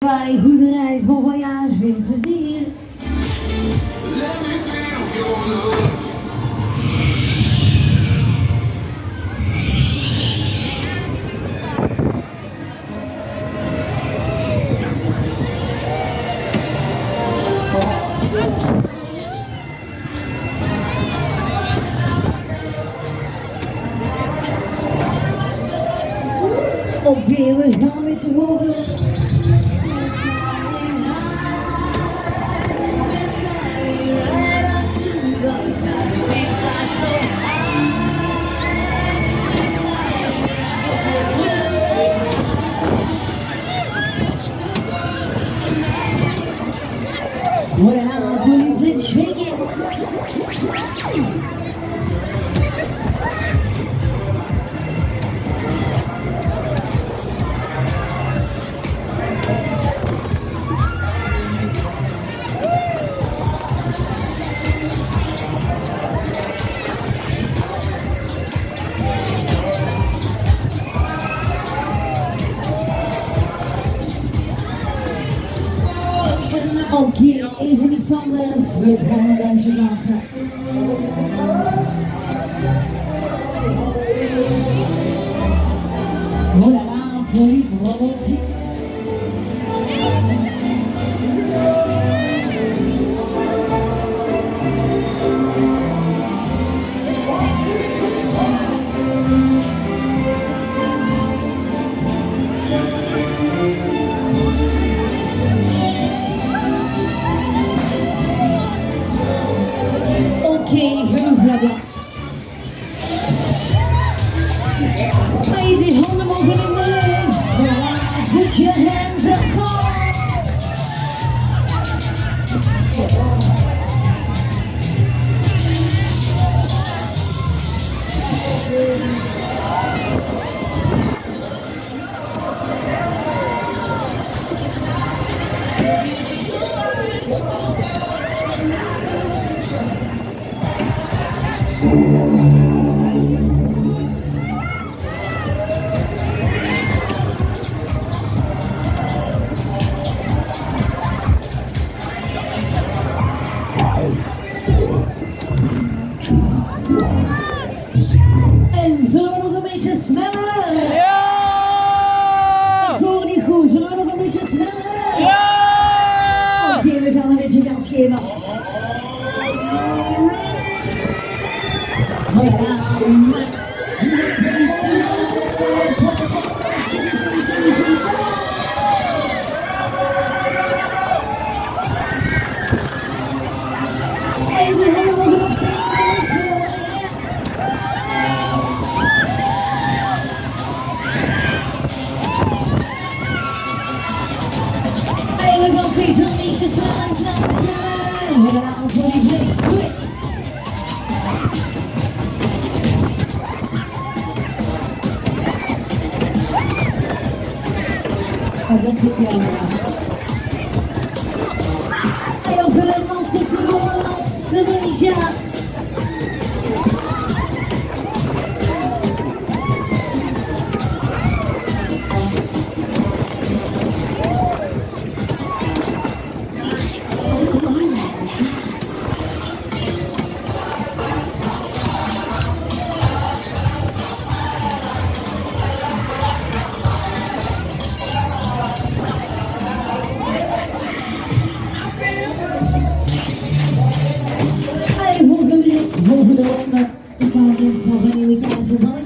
Bij goede reis, bon voyage, veel plezier. Let me feel your love. Oké, we gaan een beetje hoger. Voilà, Polyp, shake it. Oké, even iets anders. We gaan een dansje dansen. Voilà, Polyp, romantiek. Genoeg blabla. Hey, die handen mogen in de lucht. Voilà, put your hands up, come. En zullen we nog een beetje sneller? Ja! Ik hoor niet goed, zullen we nog een beetje sneller? Ja! Oké, we gaan een beetje gas geven. Voilà, max. En we gaan nog nog steeds we gaan steeds een beetje sneller, sneller, sneller. We gaan voor die place quick. Dat is het jammer. Et on peut la lancer sur le volant, le Ninja. Volgende ronde. Ik kan het eens nog een nieuwe kaartjes aan de